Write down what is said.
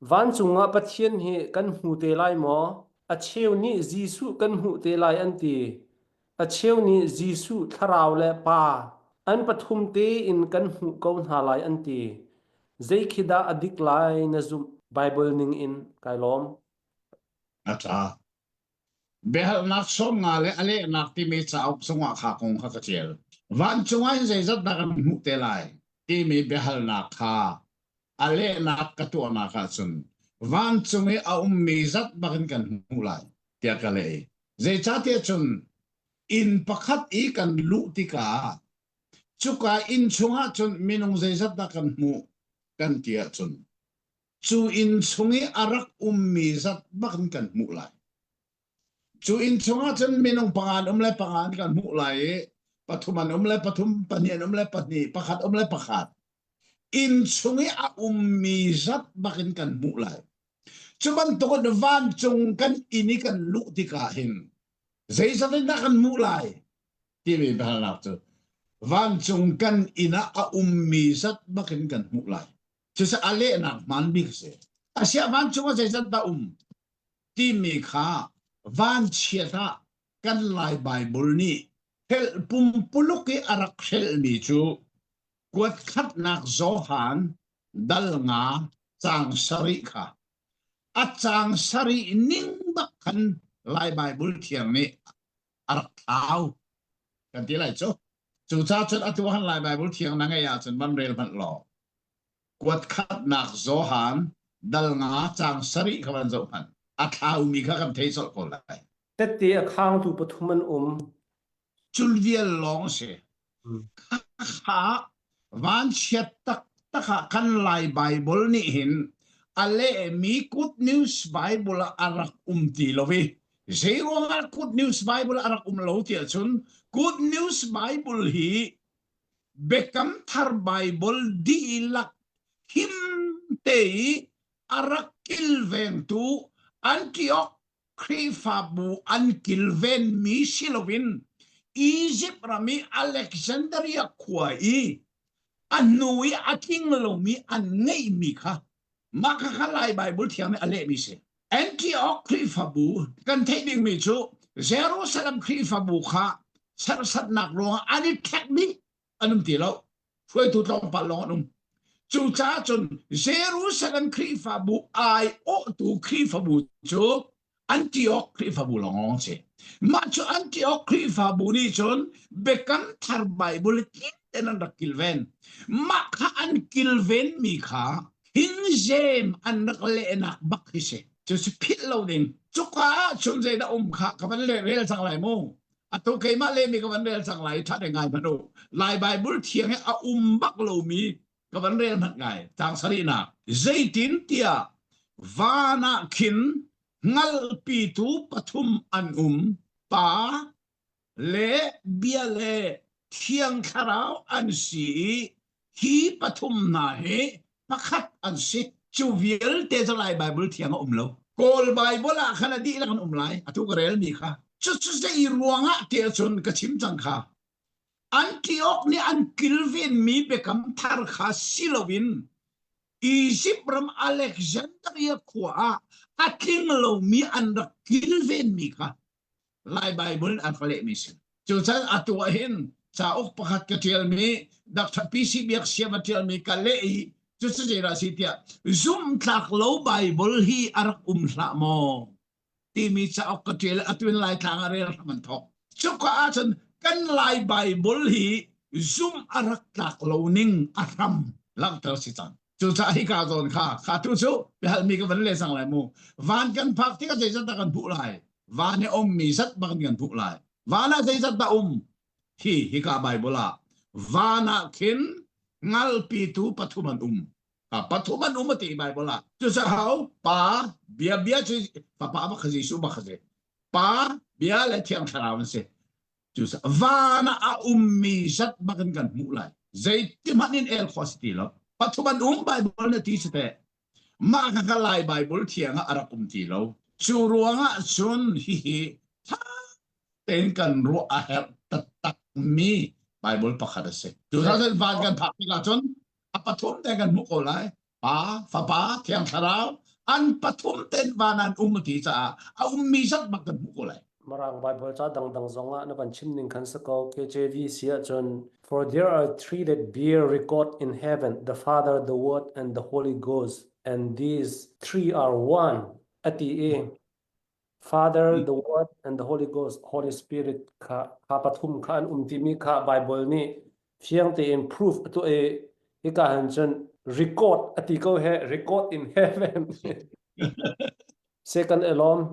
van chunga pathian hi kan hmu te lai mo a cheu ni jisu kan hmu te lai an ti a cheu ni jisu tharau le pa an pathum te in kan hmu ko hna lai an ti zeikhida adik lai na zum bible ning in kailom Ata behal nak som nga le ale nak ti mi cha op songa kha kong kha ka chel van chunga in zai zat na kan mu te lai ti mi behal nak kha ale nak ka tu na kha sun van chungi a mi zat bakin kan mu lai tia ka le zai cha te chun in pakhat i kan lu ti ka chuka in chunga chun minung zai zat na kan mu kan tia chun chu in chungi arak mi zat bakin kan mu lai chu in chunga chen minung pangan le pangan kan mu lai pathuman le pathum panian le patni pakhat le pakhat in chungi a mi zat bakin kan mu lai chuban to ko van chung kan ini kan lu ti ka hin zai zat na kan mu lai ti mi ba la chu van chung kan ina a mi zat bakin kan mu lai chu sa ale na man bi se asia van chung zai zat ta ti mi kha van chiata kan lai bible ni hel pum puluki arak hel mi chu kwat khat nak zo han dal nga chang sari kha a chang sari ning bak kan lai bible thiang ni arak thau kan ti lai chu chu cha chut atu han lai bible thiang na nga ya chen ban rel ban lo kwat khat nak zo han dal nga chang sari kha ban zo han a thau mi kha kan thei sol ko lai tete a khang tu pathuman chul vial long se kha van chiat tak taka kan lai bible ni hin ale mi good news bible arak ti lovi zero ngal good news bible arak lo ti chun good news bible hi bekam thar bible di lak him te arak kilven tu Antioch Krifabu an kilven mi silovin Egypt rami Alexandria kwai anui aking lo mi an ngei mi kha makakalai bible thiam ale mi se Antioch Krifabu kan thading mi chu Jerusalem Krifabu kha sarsat nak ro ani thakmi anum ti lo phoi tu tong pa lo num chu cha chun Jerusalem Krifabu ai o tu Krifabu chu Antioch Krifabu long se ma chu Antioch Krifabu ni chun bekam thar bible kin tenan kilven ma kha an kilven mi kha hin jem an nakle nak bak hise chu pit lo ding chu kha chun je da kha ka ban le rel sang lai mo atu ke ma le mi ka ban rel sang lai tha de ngai manu lai bible thiang a bak lo mi ka ban rel mat ngai tang sarina zaitin tia vana kin ngal pi tu pathum an pa le bia le thiang kharau an si hi pathum na he pakhat an si chu viel te zalai bible thiang lo kol bible a khana di la kan lai atu ka rel mi kha chu chu se i ruanga te chun ka chim chang kha Antioch ni an kilvin mi bekam thar kha silovin Egypt ram Alexandria kwa aking lo mi an kilvin mi kha lai bible an khale mi sin chu chan atua hin cha ok pakhat ka tel mi dak pc biak sia ma tel mi ka le chu chu je ra si tia zoom thak lo bible hi arak hla mo ti mi cha ok ka tel atwin lai thang are man thok chu ka chan kan lai bible hi zoom arak thak lo ning aram lang tar si chan chu cha hi ka zon kha tu chu hal mi ka van le sang lai mo van kan phak ti ka je ta kan bu lai van ne mi sat bang kan bu lai vana je sat ta hi ka bible la vana kin ngal pi tu pathuman pathuman ti bible la chu sa hau pa bia chu pa ba khaji su ba khaji pa bia le thiam tharawan se chu sa vana a mi sat bakan kan mu lai zai ti manin el khosti lo pathuman bible na ti se ma ka kalai bible thianga arakum ti lo chu ruanga chun hi ten kan ro a her tak mi bible pakhat se chu sa van kan phak ti la chon apathum te kan mu ko lai pa fa pa thiang tharau an pathum ten vanan umti cha a ummi sat bakan ko lai marang Bible cha dang zonga na ban chim ning khan sako KJV sia chon for there are three that bear record in heaven, the Father, the Word, and the Holy Ghost, and these three are one. Ati e Father, the Word, and the Holy Ghost, Holy Spirit kha pathum khan umtimi kha Bible ni fiang te improve to e ika han chon record ati ko he record in heaven. Second alone